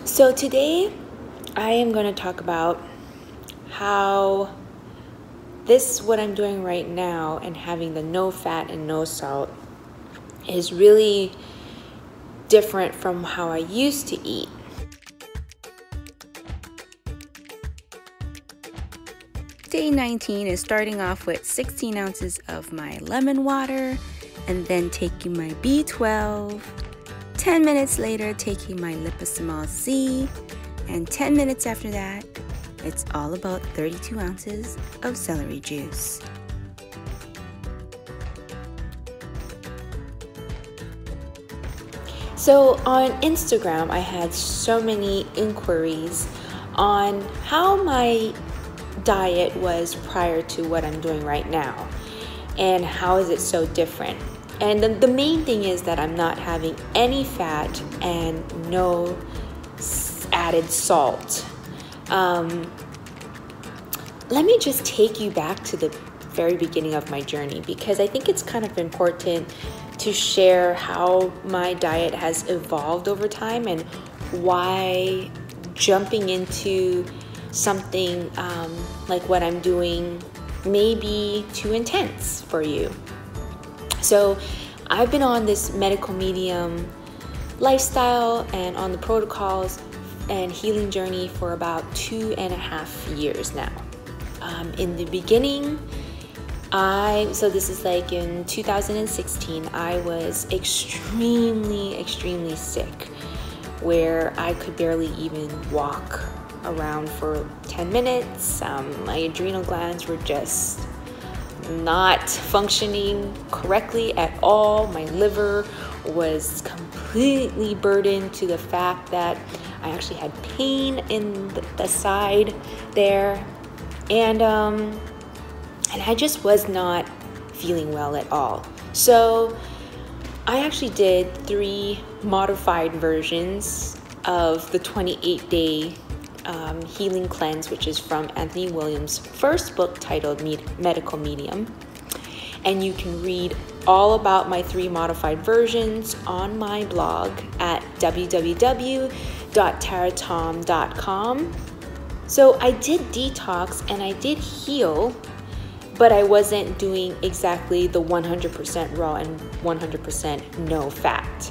So today I am going to talk about how what I'm doing right now and having the no fat and no salt is really different from how I used to eat. Day 19 is starting off with 16 ounces of my lemon water and then taking my B12. 10 minutes later, taking my liposomal C, and 10 minutes after that, it's all about 32 ounces of celery juice. So on Instagram, I had so many inquiries on how my diet was prior to what I'm doing right now, and how is it so different. And the main thing is that I'm not having any fat and no added salt. Let me just take you back to the very beginning of my journey, because I think it's kind of important to share how my diet has evolved over time and why jumping into something like what I'm doing may be too intense for you. So I've been on this medical medium lifestyle and on the protocols and healing journey for about 2.5 years now. In the beginning, so this is like in 2016, I was extremely sick, where I could barely even walk around for 10 minutes. My adrenal glands were just not functioning correctly at all. My liver was completely burdened to the fact that I actually had pain in the side there, and I just was not feeling well at all. So I actually did 3 modified versions of the 28-day healing cleanse, which is from Anthony Williams' first book titled Medical Medium. And you can read all about my 3 modified versions on my blog at www.taratom.com. So I did detox and I did heal, but I wasn't doing exactly the 100% raw and 100% no fat.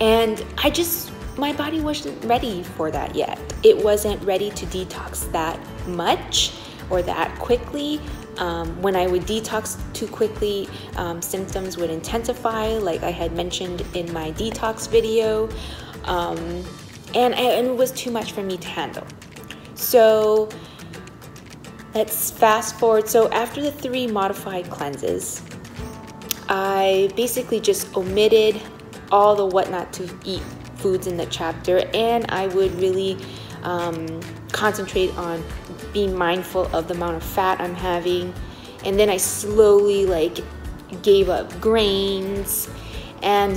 And my body wasn't ready for that yet. It wasn't ready to detox that much or that quickly. When I would detox too quickly, symptoms would intensify, like I had mentioned in my detox video, and it was too much for me to handle. So let's fast forward. So after the 3 modified cleanses, I basically just omitted all the what not to eat foods in the chapter, and I would really concentrate on being mindful of the amount of fat I'm having. And then I slowly gave up grains, and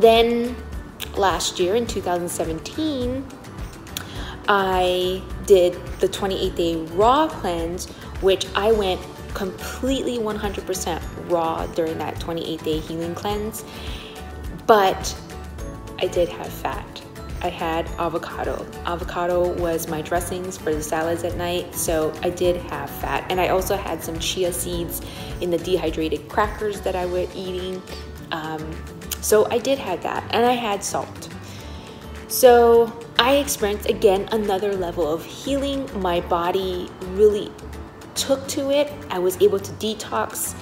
then last year in 2017 I did the 28-day raw cleanse, which I went completely 100% raw during that 28-day healing cleanse. But I did have fat. I had avocado. Avocado was my dressings for the salads at night, so I did have fat. And I also had some chia seeds in the dehydrated crackers that I was eating. So I did have that, and I had salt. So I experienced, again, another level of healing. My body really took to it. I was able to detox,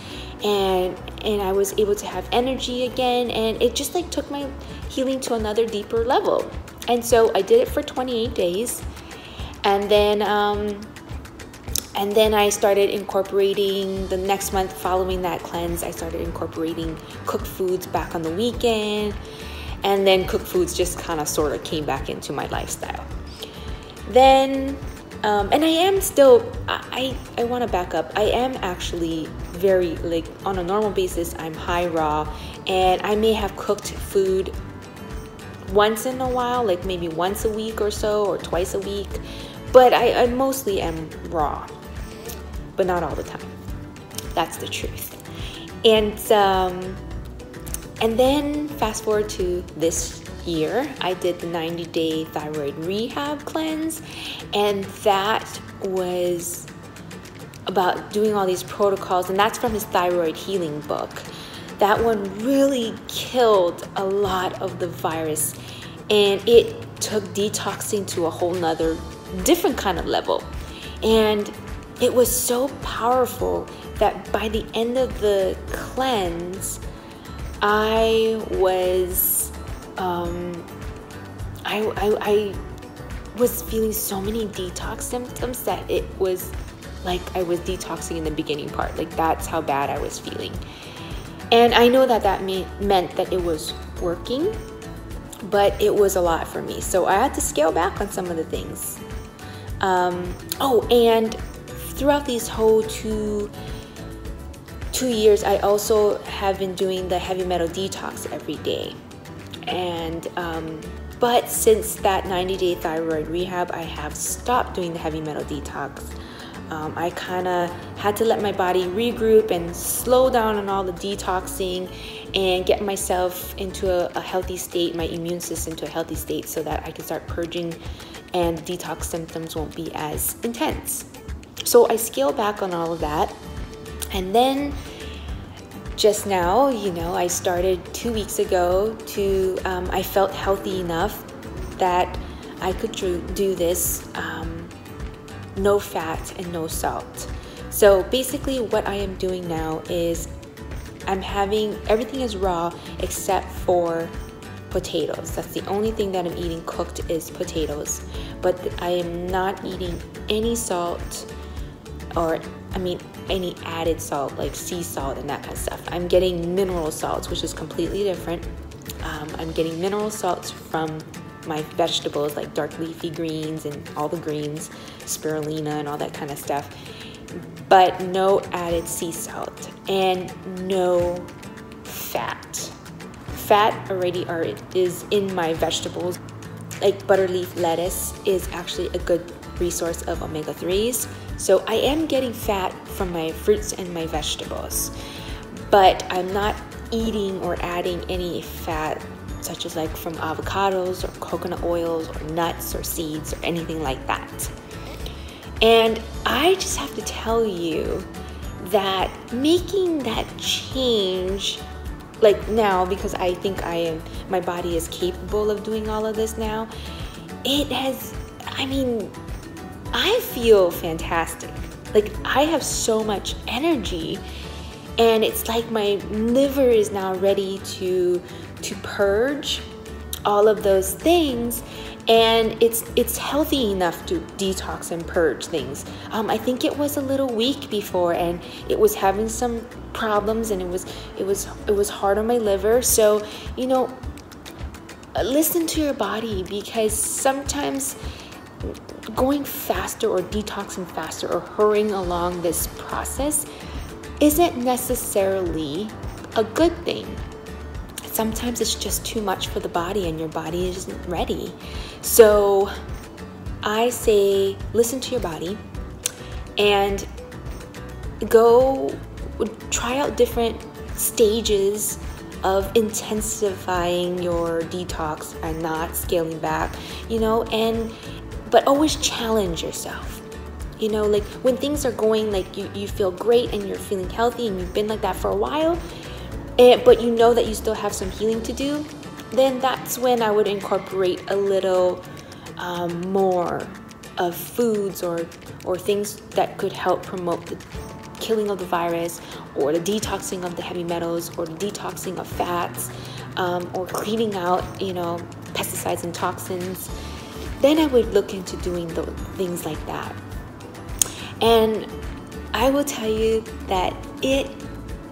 and I was able to have energy again, and it just took my healing to another deeper level. And so I did it for 28 days, and then I started incorporating the next month following that cleanse. I started incorporating cooked foods back on the weekend, and then cooked foods just kind of sort of came back into my lifestyle. Then and I am still, I want to back up. I am actually very, on a normal basis, I'm high raw, and I may have cooked food once in a while, maybe once a week or so, or twice a week, but I mostly am raw, but not all the time. That's the truth. And then fast forward to this year, I did the 90-day thyroid rehab cleanse, and that was about doing all these protocols, and that's from his thyroid healing book. That one really killed a lot of the virus, and it took detoxing to a whole nother different kind of level. And it was so powerful that by the end of the cleanse, I was I was feeling so many detox symptoms that it was like I was detoxing in the beginning part. Like, that's how bad I was feeling. And I know that meant that it was working, but it was a lot for me. So I had to scale back on some of the things. And throughout these whole two years, I also have been doing the heavy metal detox every day. And but since that 90-day thyroid rehab, I have stopped doing the heavy metal detox. I kind of had to let my body regroup and slow down on all the detoxing and get myself into a healthy state, my immune system to a healthy state, so that I can start purging and the detox symptoms won't be as intense. So I scaled back on all of that. And then just now, I started 2 weeks ago to, I felt healthy enough that I could do this no fat and no salt. So basically what I am doing now is I'm having, everything is raw except for potatoes. That's the only thing that I'm eating cooked is potatoes. But I am not eating any salt any added salt like sea salt and that kind of stuff. I'm getting mineral salts, which is completely different. I'm getting mineral salts from my vegetables like dark leafy greens and all the greens, spirulina and all that kind of stuff, but no added sea salt and no fat. Fat already is in my vegetables. Like butterleaf lettuce is actually a good resource of omega-3s. So I am getting fat from my fruits and my vegetables, but I'm not eating or adding any fat such as like from avocados or coconut oils or nuts or seeds or anything like that. And I just have to tell you that making that change like now, because I think my body is capable of doing all of this now, I feel fantastic. Like, I have so much energy, and it's like my liver is now ready to purge all of those things, and it's healthy enough to detox and purge things. I think it was a little weak before, and it was having some problems, and it was hard on my liver. So listen to your body, because sometimes going faster or detoxing faster or hurrying along this process isn't necessarily a good thing. Sometimes it's just too much for the body and your body isn't ready. So I say listen to your body and go try out different stages of intensifying your detox and not scaling back, but always challenge yourself. Like when things are going, like you feel great and you're feeling healthy and you've been like that for a while, but you know that you still have some healing to do, then that's when I would incorporate a little more of foods or things that could help promote the killing of the virus, or the detoxing of the heavy metals, or the detoxing of fats, or cleaning out, pesticides and toxins. Then I would look into doing things like that. And I will tell you that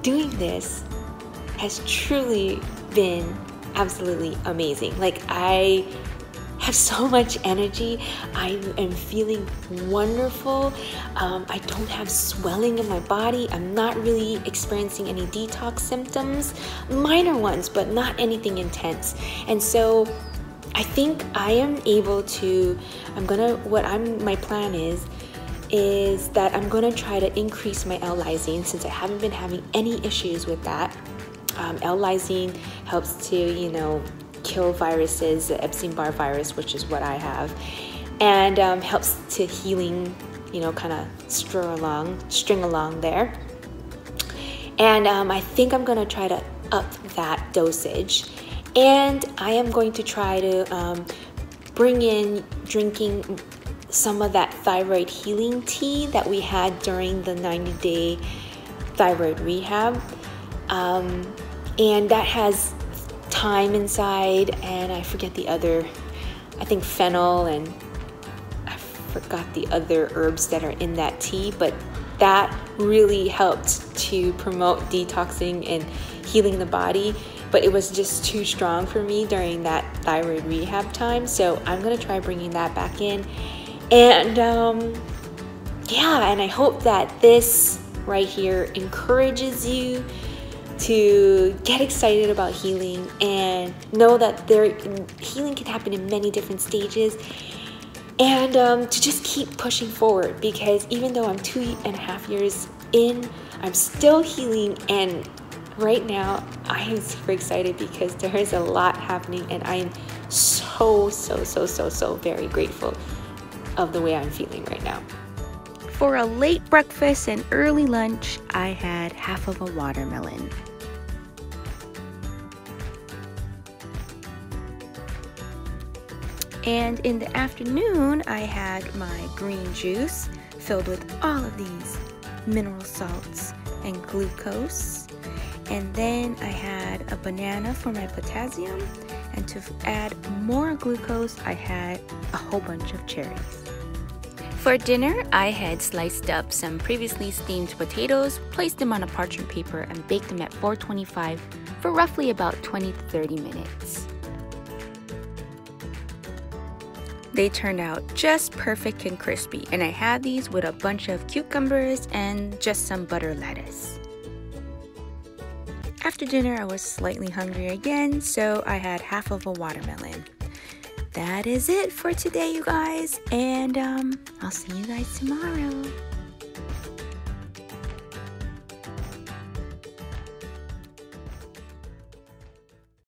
doing this has truly been absolutely amazing. Like, I have so much energy. I am feeling wonderful. I don't have swelling in my body. I'm not really experiencing any detox symptoms, minor ones, but not anything intense. And so I think I am able to, my plan is that I'm gonna try to increase my L-lysine, since I haven't been having any issues with that. L-lysine helps to, kill viruses, the Epstein Barr Virus, which is what I have, and helps to healing, you know, kind of string along there. And I think I'm going to try to up that dosage, and I am going to try to bring in drinking some of that thyroid healing tea that we had during the 90-day thyroid rehab, and that has thyme inside, and I forget the other, I think fennel, and I forgot the other herbs that are in that tea, but that really helped to promote detoxing and healing the body. But it was just too strong for me during that thyroid rehab time, so I'm gonna try bringing that back in. And yeah, and I hope that this right here encourages you to get excited about healing and know that healing can happen in many different stages, and to just keep pushing forward, because even though I'm 2.5 years in, I'm still healing. And right now I am super excited because there is a lot happening, and I am so very grateful of the way I'm feeling right now. For a late breakfast and early lunch, I had half of a watermelon. And in the afternoon, I had my green juice filled with all of these mineral salts and glucose. And then I had a banana for my potassium. And to add more glucose, I had a whole bunch of cherries. For dinner, I had sliced up some previously steamed potatoes, placed them on a parchment paper, and baked them at 425 for roughly about 20 to 30 minutes. They turned out just perfect and crispy, and I had these with a bunch of cucumbers and just some butter lettuce. After dinner, I was slightly hungry again, so I had half of a watermelon. That is it for today, you guys, and I'll see you guys tomorrow.